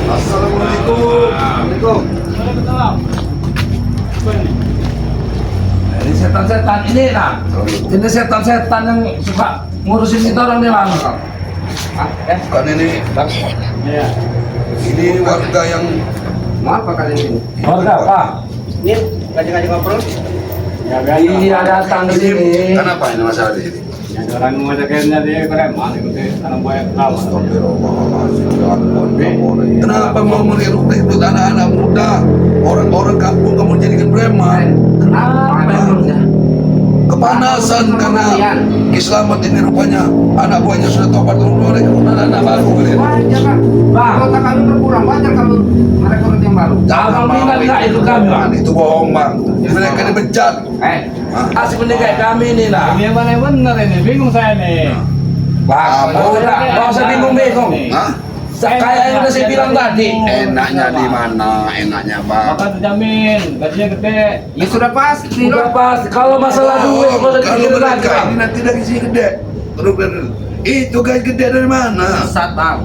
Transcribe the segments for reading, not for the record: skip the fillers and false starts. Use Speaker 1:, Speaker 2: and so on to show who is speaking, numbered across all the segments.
Speaker 1: Assalamualaikum. Waalaikumsalam.
Speaker 2: Ini setan-setan ini nah. Ini setan-setan yang suka ngurusin kita orang nih bang.
Speaker 1: Bukan ini.
Speaker 2: Iya.
Speaker 1: Ini warga yang
Speaker 3: Mau apa kalian ini?
Speaker 2: Warga apa?
Speaker 3: Ini ngajak-ngajak ngobrol?
Speaker 2: Ya iya datang di sini.
Speaker 1: kenapa ini masalah di sini?
Speaker 4: Yang orang mengajaknya dia preman itu tanam buaya tahu.
Speaker 1: Kenapa mau merekrut anak-anak muda, orang-orang kampung kamu jadikan preman?
Speaker 2: Kenapa emangnya?
Speaker 1: Kepanasan karena Kislamat ini rupanya anak buahnya sudah tobat oleh anak baru.
Speaker 3: Wajar kan?
Speaker 2: Bang.
Speaker 3: Kota kami berkurang, wajar kalau merekrut yang baru.
Speaker 1: Jangan
Speaker 2: Abang minat nggak ikut kami bang?
Speaker 1: Itu bohong bang. Mereka ini bejat.
Speaker 2: Asik menikahi kami nih lah.
Speaker 4: Ini yang mana yang benar ini? Bingung saya nih.
Speaker 2: Bang, nggak usah bingung-bingung.
Speaker 1: Hah?
Speaker 2: Kayak yang udah saya bilang tadi.
Speaker 1: Enaknya di mana? Enaknya bang.
Speaker 4: Maka terjamin, gajinya gede.
Speaker 3: Ya sudah pasti
Speaker 2: Udah
Speaker 3: loh.
Speaker 2: pasti. Kalau masalah duit, nggak usah
Speaker 1: Kalau
Speaker 2: dipikirin lagi
Speaker 1: mereka
Speaker 2: bang.
Speaker 1: ini nanti dari sini gede. Itu gaji gede dari mana?
Speaker 3: Satpam.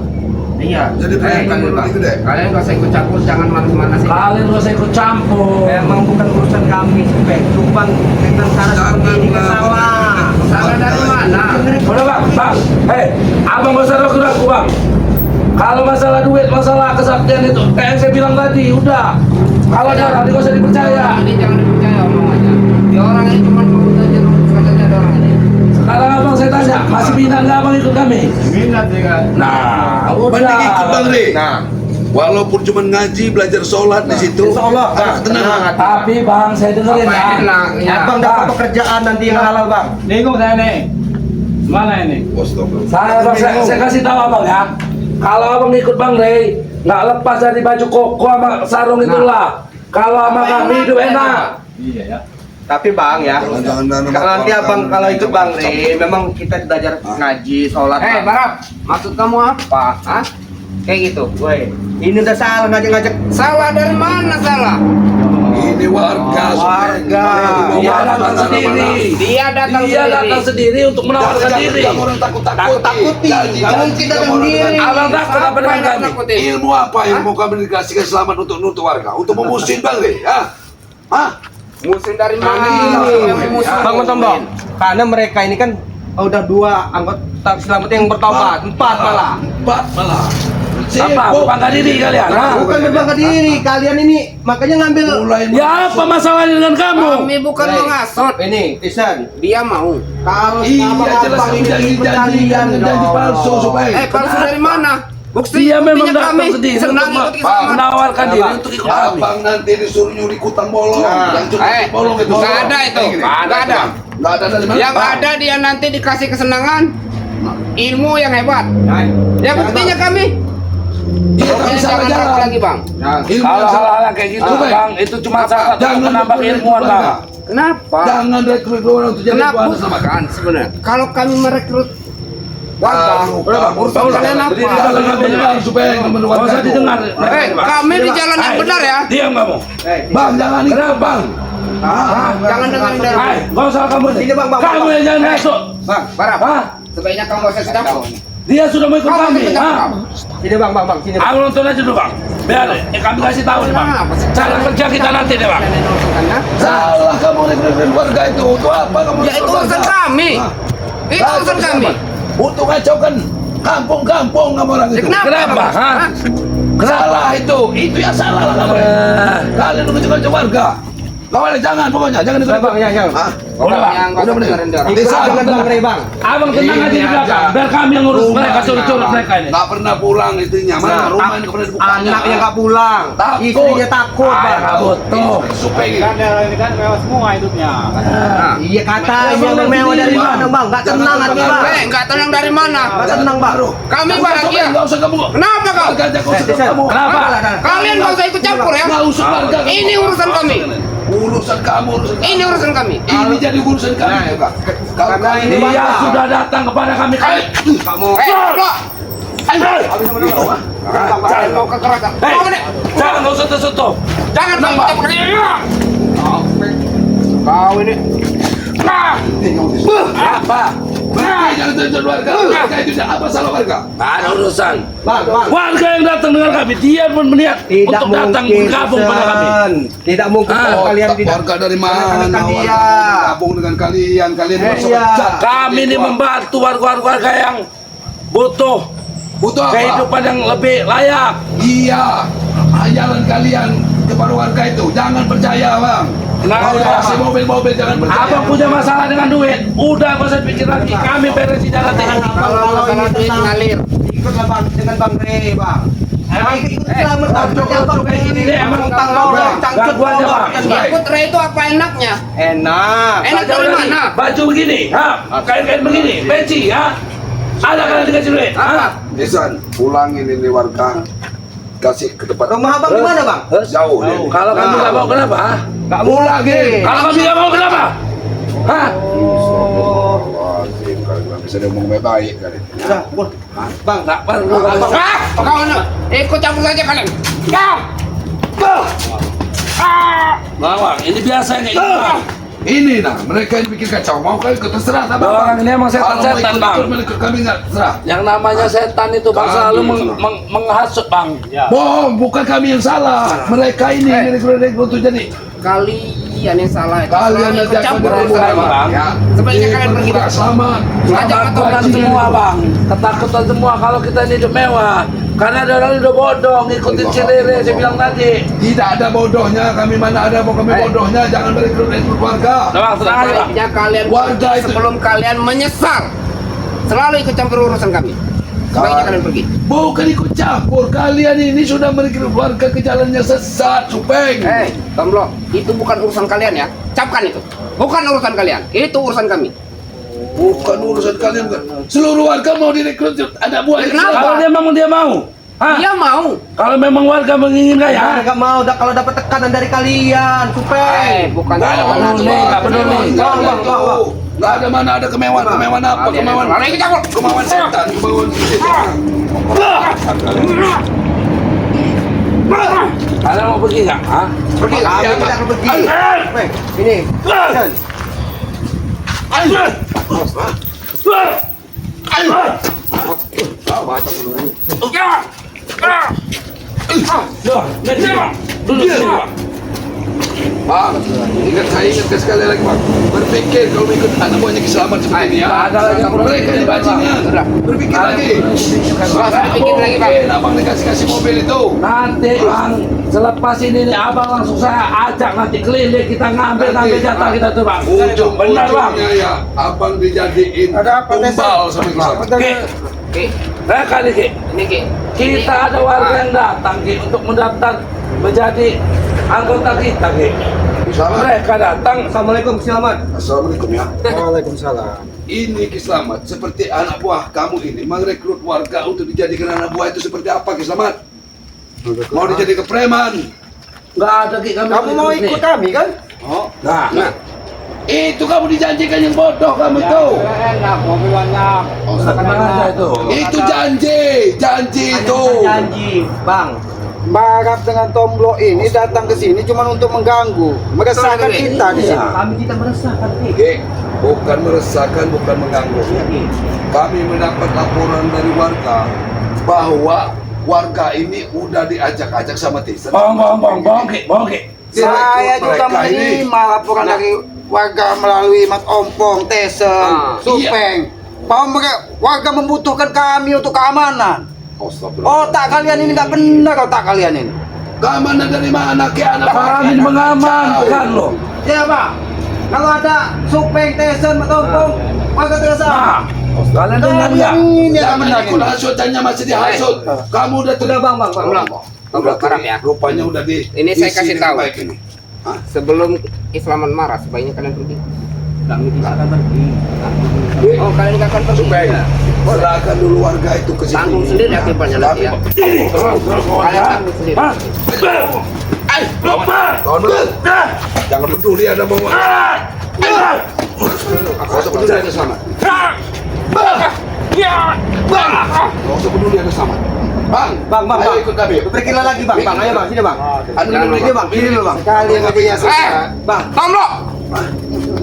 Speaker 3: Iya.
Speaker 1: Jadi preman
Speaker 3: kalian, Pak.
Speaker 1: gede.
Speaker 3: Kalian nggak usah ikut campur, jangan manas-manasin.
Speaker 2: Kalian nggak usah ikut campur.
Speaker 3: Emang bukan urusan kami, Supek. Tumpang tentang cara seperti ini ke sawah. Salah dari mana?
Speaker 2: Udah bang. Hei, abang nggak usah ragu-ragu bang. Kalau masalah duit, masalah kesaktian itu, kayak yang saya bilang tadi, udah. Kalau ada orang, nggak usah dipercaya.
Speaker 3: Ini jangan dipercaya omongannya. Ya orang ini cuma mau saja ada orang ini.
Speaker 2: Sekarang abang saya tanya, masih minat nggak abang ikut kami?
Speaker 4: Minat ya kan?
Speaker 2: Nah, udah.
Speaker 1: Mending ikut bang Ri. Walaupun cuma ngaji, belajar sholat di situ. Tenang.
Speaker 2: Tapi bang, saya dengerin
Speaker 3: Apa
Speaker 2: ya.
Speaker 3: enak? Ya.
Speaker 5: Abang dapat pekerjaan nanti yang halal bang.
Speaker 4: Bingung saya nih. Mana ini?
Speaker 2: Saya kasih tahu abang ya. Kalau abang ikut bang Rey, nggak lepas dari baju koko sama sarung itulah. Kalau sama kami hidup enak.
Speaker 4: Iya ya.
Speaker 5: Tapi bang ya,
Speaker 1: Jangan
Speaker 5: kalau nanti abang kalau ikut bang Ri, memang kita belajar ngaji, sholat.
Speaker 3: Eh,
Speaker 5: Bang.
Speaker 3: Barap, maksud kamu apa? Hah? Kayak gitu.
Speaker 5: Woi, ini udah salah ngajak-ngajak.
Speaker 3: Salah dari mana salah?
Speaker 1: Ini warga.
Speaker 5: Warga.
Speaker 2: Dia datang sendiri.
Speaker 3: Dia datang
Speaker 2: Dia datang sendiri untuk menawarkan diri.
Speaker 1: Orang takut-takut.
Speaker 5: Takuti. Nggak mungkin datang sendiri.
Speaker 2: Abang takut apa dengan
Speaker 3: yang
Speaker 2: kami?
Speaker 3: nakutin?
Speaker 1: Ilmu apa yang mau kami dikasihkan selamat untuk warga? Untuk memusuhin bang Ri? Hah?
Speaker 3: Musim dari mana?
Speaker 5: Ini bang Tombong, karena mereka ini kan udah 2 anggota selamat yang bertobat, 4 malah.
Speaker 1: 4 malah.
Speaker 2: Apa? Bangga diri kalian? ha?
Speaker 5: Bukan berbangga diri, kalian ini makanya ngambil.
Speaker 1: Mulai
Speaker 2: Ya apa masalahnya dengan kamu?
Speaker 3: Kami bukan
Speaker 5: Hei,
Speaker 3: mengasut.
Speaker 5: Ini, Tisan.
Speaker 3: Dia mau.
Speaker 5: Kalau
Speaker 1: Iya jelas
Speaker 5: abang ini
Speaker 1: janji
Speaker 5: kalian
Speaker 1: palsu supaya.
Speaker 3: Palsu dari mana? Bukti
Speaker 2: Dia memang
Speaker 3: buktinya
Speaker 2: datang
Speaker 3: kami
Speaker 2: sendiri
Speaker 3: senang
Speaker 2: untuk
Speaker 3: ikut kesalahan.
Speaker 2: menawarkan diri untuk ikut kami.
Speaker 1: Abang nanti disuruh nyuri kutang bolong. Yang curi bolong itu.
Speaker 3: Nggak ada itu. Nggak ada.
Speaker 1: Nggak ada dari mana?
Speaker 3: Yang
Speaker 1: Bang?
Speaker 3: ada dia nanti dikasih kesenangan, ilmu yang hebat. Ya buktinya kami.
Speaker 1: Iya tapi
Speaker 3: Pokoknya
Speaker 1: salah
Speaker 3: jangan ragu
Speaker 1: jalan.
Speaker 3: lagi bang.
Speaker 1: Ilmu
Speaker 2: Kalau
Speaker 1: yang salah.
Speaker 2: hal-hal kayak gitu
Speaker 1: Apa?
Speaker 2: bang, itu cuma salah
Speaker 1: Jangan
Speaker 2: menambah
Speaker 1: rekrut
Speaker 2: keilmuan
Speaker 1: warga.
Speaker 2: bang.
Speaker 3: Kenapa?
Speaker 1: Jangan rekrut orang untuk jadi
Speaker 3: Kenapa?
Speaker 1: buah sama kan.
Speaker 3: Sebenarnya kalau kami merekrut warga, urusan kalian
Speaker 2: Jadi
Speaker 3: apa?
Speaker 2: kita dengar
Speaker 1: supaya
Speaker 2: Nggak usah didengar.
Speaker 3: Kami di jalan yang benar ya.
Speaker 2: Diam kamu.
Speaker 1: Bang jangan ikut bang.
Speaker 3: Jangan dengar dari.
Speaker 2: Hai, nggak usah kamu nih.
Speaker 5: Sini, Bang, Bang,
Speaker 2: Kamu
Speaker 5: Bang.
Speaker 2: yang jangan masuk.
Speaker 3: Bang, Barap.
Speaker 2: Hah?
Speaker 3: Sebaiknya kamu gak usah sedang.
Speaker 2: Dia sudah mau ikut
Speaker 3: Kamu
Speaker 2: kami.
Speaker 3: ikut
Speaker 2: Hah?
Speaker 3: kamu.
Speaker 5: Sini bang, sini.
Speaker 2: Aku nonton aja dulu bang. Biar kami kasih tahu nih bang.
Speaker 3: Kenapa sih?
Speaker 2: Cara kerja kita nanti deh bang.
Speaker 1: Salah kamu rekrut warga itu. Untuk apa kamu?
Speaker 3: Ya itu urusan kami. Itu urusan kami.
Speaker 1: Untuk ngacaukan kampung-kampung kamu orang itu.
Speaker 2: Kenapa? Hah?
Speaker 1: Salah itu. Itu yang salah lah kamu. Kalian ngacau warga. Kawan jangan pokoknya jangan ikut.
Speaker 5: Bang, ya.
Speaker 2: Udah bang.
Speaker 1: Udah bener.
Speaker 5: Ikut dengan bang Ri bang.
Speaker 2: Abang tenang aja di belakang. Biar kami yang ngurus mereka curut-curut mereka ini.
Speaker 1: Nggak pernah pulang istrinya. Mana rumah ini pernah dibuka.
Speaker 5: Anak yang nggak pulang,
Speaker 1: Takut.
Speaker 5: istrinya takut bang.
Speaker 2: Takut tuh.
Speaker 1: Supaya gitu.
Speaker 4: Kan ini kan mewah semua hidupnya.
Speaker 5: Iya katanya bang mewah dari mana bang? Nggak tenang hati bang.
Speaker 3: Nggak tenang dari mana?
Speaker 5: Nggak tenang bang.
Speaker 3: Kami bahagia.
Speaker 1: Nggak usah kamu.
Speaker 3: Kenapa kau?
Speaker 1: Gajah kau sudah kamu.
Speaker 2: Kenapa?
Speaker 3: Kalian gak usah ikut campur ya.
Speaker 1: Nggak usah warga.
Speaker 3: Ini urusan kami.
Speaker 1: Urusan kamu, urusan kamu.
Speaker 3: Ini urusan kami.
Speaker 1: Ini jadi urusan kami juga. Kalau
Speaker 5: Karena ini
Speaker 1: kalian
Speaker 2: Dia sudah datang kepada kami.
Speaker 5: Kamu.
Speaker 3: Keluar. Jangan mau kekerasan.
Speaker 2: Hei,
Speaker 3: Kau ini.
Speaker 2: jangan nggak usah tersentuh.
Speaker 3: Jangan kau ikut campur. Kau ini. Nah.
Speaker 2: Apa?
Speaker 1: Jangan tuntut warga. Warga itu apa salah warga?
Speaker 2: Nggak ada urusan.
Speaker 5: Bang.
Speaker 2: Warga yang datang dengan kami, dia pun berniat
Speaker 5: Tidak
Speaker 2: untuk datang
Speaker 5: mungkin,
Speaker 2: bergabung pada kami.
Speaker 5: Hasan. Tidak mungkin kalau kalian tidak.
Speaker 1: Warga dari mana?
Speaker 5: Karena dia.
Speaker 1: Warga gabung dengan kalian. Kalian
Speaker 5: Iya.
Speaker 1: bersahabat.
Speaker 2: Kami ini membantu warga-warga yang butuh
Speaker 1: Butuh apa?
Speaker 2: kehidupan yang lebih layak.
Speaker 1: Iya. Hayalan kalian kepada warga itu. Jangan percaya, Bang.
Speaker 2: Kenapa?
Speaker 1: Kalau kasih mobil-mobil jangan percaya.
Speaker 2: Abang punya masalah dengan duit, udah gak usah pikir lagi. Kami beresin jalan nanti.
Speaker 5: Kalau ini ngalir, ikutlah bang dengan Bang Rey, Bang. Ikut selamat abang kayak gini.
Speaker 2: Ini emang
Speaker 5: Tentang
Speaker 2: Bang,
Speaker 5: bang, cangcut
Speaker 2: gangguan aja, Bang.
Speaker 3: Ikut Ray itu apa enaknya?
Speaker 5: Enak.
Speaker 3: Enak dari mana?
Speaker 2: Baju begini, ha? Kain-kain begini, peci, ha? Ada kalian dikasih duit, ha?
Speaker 1: Nisan, pulangin ini warga. Kasih ke depan.
Speaker 5: Rumah abang di mana bang?
Speaker 1: Jauh nih.
Speaker 2: Kalau kamu gak mau kenapa, ha?
Speaker 5: Gak mau lagi.
Speaker 2: Kalau kamu gak mau kenapa? Hah?
Speaker 1: Astagfirullahaladzim, kalau nggak bisa ngomong baik-baik kali.
Speaker 5: Udah, pun. Bang,
Speaker 2: Nggak perlu.
Speaker 3: Kawan, ikut campur saja kalian.
Speaker 2: Bang, ini biasa kayak gitu, Bang.
Speaker 1: Ini nah, mereka yang bikin kacau. Mau kalian ikut terserah, tak apa-apa.
Speaker 2: Orang ini emang setan-setan, Bang.
Speaker 1: Ikut kami nggak terserah.
Speaker 2: Yang namanya setan itu, Bang, selalu menghasut, Bang.
Speaker 1: Bohong, bukan kami yang salah. Mereka ini rekrut untuk jadi.
Speaker 3: Kalian yang salah.
Speaker 1: Kalian nanti akan
Speaker 3: campur
Speaker 1: bertemu,
Speaker 2: Bang.
Speaker 1: ya.
Speaker 3: Sebaiknya kalian pergi, Bang.
Speaker 1: Selamat.
Speaker 2: Ketakutan semua, Bang. Ketakutan semua kalau kita ini hidup mewah. Karena ada orang udah bodoh ngikutin si Rere, saya bilang tadi.
Speaker 1: Tidak ada bodohnya, kami mana ada mau kami bodohnya. Jangan merekrut warga.
Speaker 2: Bang, tenang aja, Bang.
Speaker 3: Sebaiknya kalian
Speaker 1: Warga itu-
Speaker 3: sebelum kalian menyesal. Selalu ikut campur urusan kami. Sebaiknya kalian pergi.
Speaker 1: Bukan ikut campur, kalian ini sudah merekrut warga ke jalannya sesat, Supeng.
Speaker 3: Tomblok, itu bukan urusan kalian ya. Capkan itu. Bukan urusan kalian, itu urusan kami.
Speaker 1: Bukan urusan kalian, bukan. Seluruh warga mau direkrut anak buah.
Speaker 3: Kenapa?
Speaker 2: Kalau dia mau. Hah?
Speaker 3: Dia mau.
Speaker 2: Kalau memang warga menginginkan ya.
Speaker 5: Gak mau, kalau dapat tekanan dari kalian, Supeng.
Speaker 3: Bukan
Speaker 2: Nggak ada
Speaker 3: urusan
Speaker 2: peduli, nggak peduli.
Speaker 1: Nggak ada mana ada kemewahan apa, kemewahan.
Speaker 3: Kalian ikut campur.
Speaker 1: Kemauan setan, kemauan setan.
Speaker 2: Kalian mau pergi nggak? Hah?
Speaker 5: Pergi, kami tidak akan pergi. Supeng, ini. Hasan.
Speaker 2: Duduk sini, Bang.
Speaker 1: Bang, ingat sekali lagi, Bang. Berpikir kalau ikut anak buahnya keselamat seperti ini ya.
Speaker 2: Ada lagi yang perlu
Speaker 1: Mereka ini bajingan. Berpikir lagi.
Speaker 3: Berpikir lagi, Bang.
Speaker 1: Mungkin abang dikasih mobil itu.
Speaker 2: Nanti, Bang, selepas ini nih abang langsung saya ajak nanti keliling kita ngambil jatah kita tuh, Bang. Benar, Bang.
Speaker 1: Ujung-ujungnya ya, abang dijadiin tumbal sama keselamat.
Speaker 2: Ki, kali Ki,
Speaker 3: Ini Ki.
Speaker 2: kita ada warga yang datang Ki untuk mendaftar menjadi anggota kita Ki. Mereka datang.
Speaker 5: Assalamualaikum, selamat.
Speaker 1: Assalamualaikum ya.
Speaker 5: Waalaikumsalam.
Speaker 1: Ini Kiselamat, seperti anak buah kamu ini merekrut warga untuk dijadikan anak buah itu seperti apa Kiselamat? Mau dijadikan preman?
Speaker 2: Nggak ada Ki kami.
Speaker 5: Kamu mau ikut kami kan?
Speaker 1: Oh,
Speaker 2: Nah,
Speaker 1: itu kamu dijanjikan yang bodoh kamu itu.
Speaker 3: Enak, mobilannya.
Speaker 1: Oh,
Speaker 2: tenang aja itu.
Speaker 1: itu janji itu.
Speaker 5: Janji, Bang.
Speaker 6: Barap dengan Tomblok ini datang ke sini cuma untuk mengganggu, meresahkan kita di sini.
Speaker 5: Kami tidak meresahkan, Ki.
Speaker 1: Oke, bukan meresahkan, bukan mengganggu. Kami mendapat laporan dari warga bahwa warga ini udah diajak-ajak sama Tisa.
Speaker 2: bohong Ki.
Speaker 6: Saya juga menerima laporan dari warga melalui Mas Ompong, Tesen, Supeng. Bahwa warga membutuhkan kami untuk keamanan. Otak kalian ini nggak benar, otak kalian ini.
Speaker 1: Keamanan dari mana ke anak
Speaker 2: Kami mengamankan loh.
Speaker 5: Ya, Bang. Kalau ada Supeng, Tesen, Mas Ompong, warga tidak salah.
Speaker 2: Kalian dengar nggak?
Speaker 6: Ini yang
Speaker 1: Jangan
Speaker 6: benar
Speaker 1: ikut
Speaker 6: ini.
Speaker 1: hasutannya masih dihasut. Kamu udah
Speaker 5: Sudah, Bang.
Speaker 3: Tomblok, parah ya.
Speaker 1: Rupanya udah di.
Speaker 3: Ini saya kasih tahu.
Speaker 1: Baik ini.
Speaker 3: Sebelum Islaman marah, sebaiknya kalian pergi.
Speaker 5: Kami tidak akan pergi.
Speaker 3: Oh, kalian nggak akan pergi.
Speaker 1: Supaya serahkan dulu warga itu ke sini.
Speaker 3: Tanggung sendiri akibatnya nanti ya. Kalian tanggung sendiri.
Speaker 1: Tahun jangan peduli ada bawa. Kau usah peduli ada sama. Kau usah peduli ada sama. Bang, ayo ikut kami.
Speaker 5: Pergilah lagi, Bang. Ayo, Bang. Sini, Bang.
Speaker 1: Anu dulu,
Speaker 5: Sini, Bang. Sini dulu, Bang.
Speaker 6: Kalian aja yang susah.
Speaker 5: Bang.
Speaker 3: Tomblok,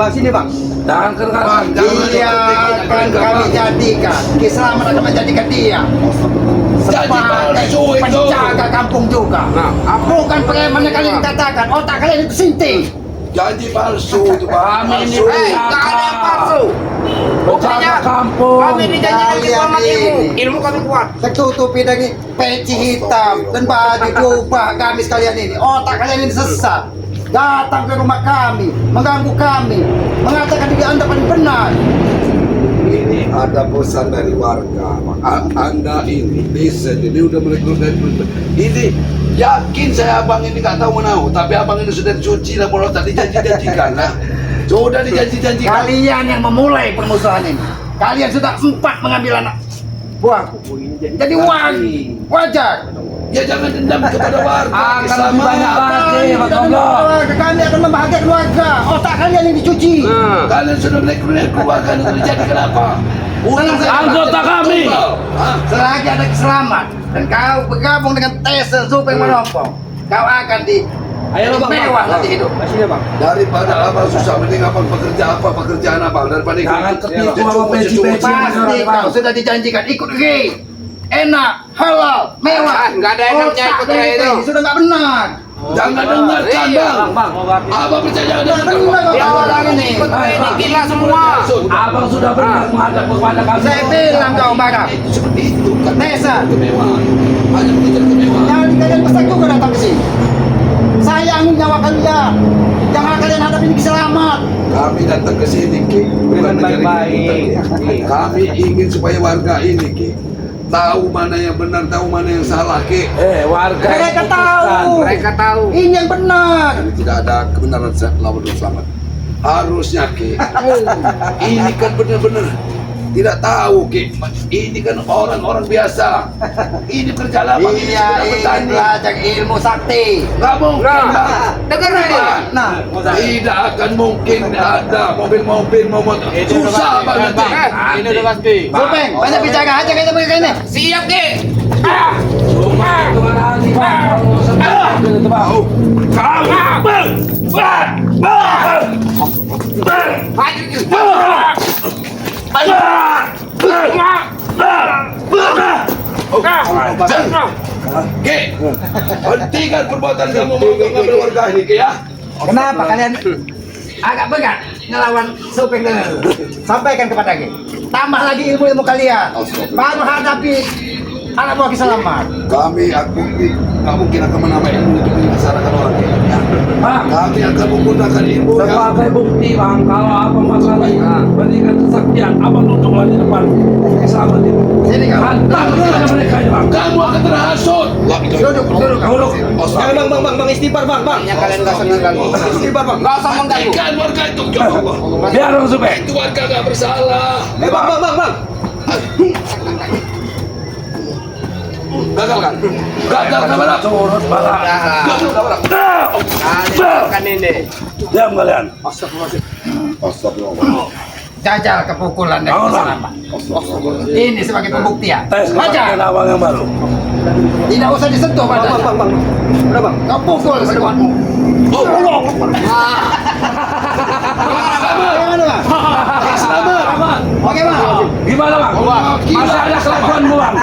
Speaker 5: Bang, sini bang.
Speaker 2: Jangan keras.
Speaker 1: Bang, jangan
Speaker 6: Dia akan kami jadikan. Kiselamat akan menjadikan dia.
Speaker 1: Jadi palsu itu.
Speaker 6: Penjaga kampung juga. Bukan preman yang kalian katakan. Otak kalian itu sinting.
Speaker 1: Janji palsu itu Bang.
Speaker 2: Kami ini
Speaker 1: Palsu.
Speaker 3: Nggak ada yang palsu.
Speaker 2: Penjaga kampung.
Speaker 3: Kami dijanjikan
Speaker 6: Kalian
Speaker 3: diplomat ilmu.
Speaker 6: ini.
Speaker 3: Ilmu kami kuat.
Speaker 6: Tertutupi dengan peci hitam dan baju jubah kami sekalian ini. Otak kalian ini sesat. Datang ke rumah kami, mengganggu kami, mengatakan diri Anda paling benar.
Speaker 1: Ini ada pesan dari warga. Anda ini desa ini udah merekrut dari ini. Yakin saya abang ini nggak tahu menahu, tapi abang ini sudah dicuci lah kalau tadi janji-janjikan lah. Sudah dijanji-janjikan.
Speaker 6: Kalian yang memulai permusuhan ini. Kalian sudah 4 mengambil anak buahku. Jadi wajar.
Speaker 1: Ya jangan dendam kepada warga.
Speaker 2: Akan lebih banyak lagi, Mas Tomlo.
Speaker 6: Kami akan membahagiakan keluarga. Otak kalian yang dicuci.
Speaker 1: Kalian sudah merekrut keluarga itu dijadikan apa?
Speaker 2: Anggota kami.
Speaker 6: Selagi ada keselamat dan kau bergabung dengan Tesen Supeng Merompong, kau akan di
Speaker 5: Ayo bang,
Speaker 6: mewah nanti hidup.
Speaker 5: Sini bang.
Speaker 1: Daripada abang susah, mending abang pekerjaan abang daripada
Speaker 2: Jangan
Speaker 1: ikut-
Speaker 2: ketipu
Speaker 1: ikut-
Speaker 2: sama peci-peci.
Speaker 6: Pasti kau sudah dijanjikan ikut Rey. Enak, halal, mewah.
Speaker 3: Nggak ada enaknya
Speaker 6: Otak
Speaker 3: ikut
Speaker 6: dari
Speaker 3: Rey itu.
Speaker 6: Teh sudah nggak benar.
Speaker 1: Jangan dengarkan
Speaker 3: Iya,
Speaker 1: bang. Abang percaya jangan
Speaker 6: Nggak
Speaker 1: dengarkan.
Speaker 6: benar kau
Speaker 3: Dia
Speaker 6: orang ini.
Speaker 3: ikut ini gila semua.
Speaker 2: Abang sudah pernah menghadap kepada kami.
Speaker 6: Saya bilang kau marah.
Speaker 1: Itu seperti itu kan.
Speaker 6: Tesa,
Speaker 1: Kemewahan. Hanya mengejar kemewahan.
Speaker 6: jangan kalian besar juga datang ke sini. Sayangin nyawa kalian. Jangan kalian hadapin keselamat.
Speaker 1: Kami datang ke sini Ki, bukan
Speaker 5: Dengan
Speaker 1: mencari
Speaker 5: baik-baik.
Speaker 1: kebutuhan, Ki. Kami ingin supaya warga ini Ki tahu mana yang benar, tahu mana yang salah Ki.
Speaker 2: Warga yang
Speaker 6: Mereka
Speaker 2: putuskan.
Speaker 6: tahu.
Speaker 3: Mereka tahu.
Speaker 6: Ini yang benar.
Speaker 1: Ini tidak ada kebenaran lawan dan selamat. Harusnya Ki, ini kan benar-benar tidak tahu Ki. Ini kan orang-orang biasa. Ini kerja lapang ini
Speaker 6: Iya,
Speaker 1: sudah
Speaker 6: ingin
Speaker 1: bertani.
Speaker 6: belajar ilmu sakti.
Speaker 1: Nggak mungkin.
Speaker 3: Nah,
Speaker 1: Bang.
Speaker 3: dengar ini.
Speaker 6: Nah,
Speaker 1: Tidak akan mungkin ada mobil-mobil memotor. Susah banget Ki.
Speaker 5: Ini udah pasti.
Speaker 6: Supeng, banyak bicara aja kayak mereka ini.
Speaker 3: Siap, Ki.
Speaker 2: Cuma hitungan hati, Bang. Kalau seperti itu, Bang.
Speaker 3: Maju, Ki.
Speaker 1: Ki, hentikan perbuatan kamu mengambil warga ini Ki ya.
Speaker 6: Kenapa kalian agak begat ngelawan Supeng dan sampaikan kepada Ki. Tambah lagi ilmu-ilmu kalian. Baru hadapi anak buah keselamat.
Speaker 1: Kami nggak mungkin akan menambah ilmu untuk menyelesaikan orang Ki. Ya.
Speaker 2: Bang,
Speaker 1: Kami akan menggunakan ilmu yang
Speaker 2: sebagai bukti, Bang, kalau abang masalah berikan kesaktian, abang duduklah di depan sama dia.
Speaker 6: Sini kau.
Speaker 2: Hantam saja mereka ini, Bang.
Speaker 1: kamu akan terhasut.
Speaker 6: Duduk.
Speaker 5: Jangan bang, istighfar bang.
Speaker 3: Yang kalian nggak senang ganggu.
Speaker 5: Istighfar bang.
Speaker 3: Nggak usah mengganggu.
Speaker 1: Hentikan warga itu. Ya Allah.
Speaker 2: Biar Bang Supeng.
Speaker 1: Itu warga nggak bersalah.
Speaker 5: Bang.
Speaker 1: Gagal kan? Gagal kan? Bang?
Speaker 2: Turut balak.
Speaker 1: Gagal kan? Bang?
Speaker 3: Kalian kan ini.
Speaker 2: Diam kalian.
Speaker 1: Astagfirullah.
Speaker 6: Jajal kepukulan dan
Speaker 2: Bangun, Bang.
Speaker 6: keselamat. Ini sebagai pembuktian.
Speaker 2: Tes
Speaker 6: Baca.
Speaker 2: abang yang baru.
Speaker 6: Tidak usah disentuh badannya.
Speaker 5: Bang. Udah bang.
Speaker 6: Kau pukul sedewanmu.
Speaker 1: Oh, Allah.
Speaker 6: Bagaimana bang?
Speaker 1: Selamat.
Speaker 6: Bagaimana?
Speaker 2: Gimana, Bang? Masih ada kelakuanmu, Bang.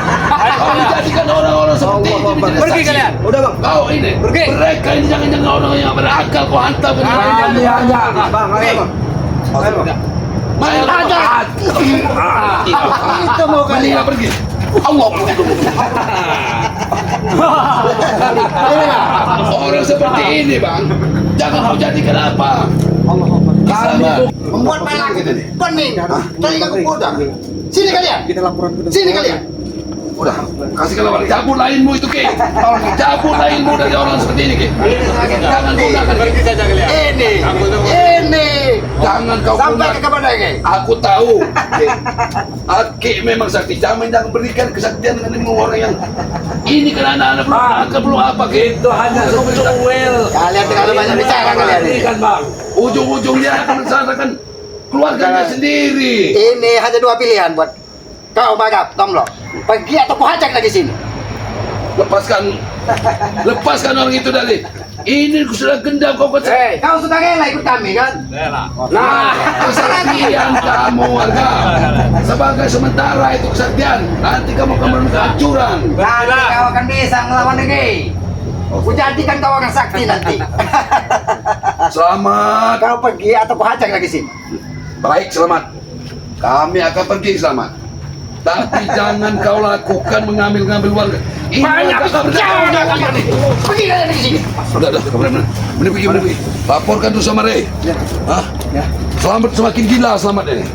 Speaker 1: Kau dijadikan orang-orang seperti ini. menjadi
Speaker 3: Pergi
Speaker 1: saksi.
Speaker 3: kalian.
Speaker 5: Udah bang.
Speaker 1: Kau ini.
Speaker 3: Pergi.
Speaker 1: Mereka ini jangan-jangan orang yang berakal. Kau hantam.
Speaker 2: Kami aja.
Speaker 5: Bang, ayo bang.
Speaker 1: Main
Speaker 6: Aja. Itu mau
Speaker 1: Kalian
Speaker 6: kalian.
Speaker 1: pergi. Allah. Orang seperti ini bang, jangan kau jadikan apa. Selamat.
Speaker 6: Membuat malah pening. Telinga kuda. Sini kalian.
Speaker 5: Kita laporan ke
Speaker 6: Sini kalian.
Speaker 1: Udah, kasih kalau cabut lainmu itu Ki. Cabut lainmu dari orang seperti ini Ki. Jangan gunakan Ki.
Speaker 6: Ini.
Speaker 1: Jangan kau
Speaker 6: Sampai
Speaker 1: gunakan.
Speaker 6: ke kepada Ki.
Speaker 1: Aku tahu. Ki memang sakti. Jangan berikan kesaktian dengan ilmu orang yang ini kan anak-anak belum akal belum apa Ki.
Speaker 2: Itu hanya secuil.
Speaker 6: Kalian terlalu banyak bicara kalian ini.
Speaker 2: Kan, Bang.
Speaker 1: Ujung-ujungnya akan mensalahkan keluarganya sendiri.
Speaker 6: Ini hanya dua pilihan buat kau Bagap, Tomlo. Pergi atau kau hajak lagi sini.
Speaker 1: Lepaskan orang itu dari Ini sudah gendam kau kata.
Speaker 6: Kau suka rela ikut kami kan?
Speaker 1: Nah, kesaktian kamu warga. Sebagai sementara itu kesaktian. Nanti kamu akan menemukan kehancuran.
Speaker 6: Nanti kau akan bisa melawan negeri. Ku jadikan kau orang sakti nanti.
Speaker 1: Selamat.
Speaker 6: Kau pergi atau kau hajar lagi sini?
Speaker 1: Baik, selamat. Kami akan pergi selamat. Tapi jangan kau lakukan mengambil-ngambil warga. Ini
Speaker 6: Banyak
Speaker 1: warga
Speaker 6: pergi dari sini.
Speaker 1: udah, mending pergi. Laporkan tuh sama Rey. Hah? Selamat semakin gila selamat ini.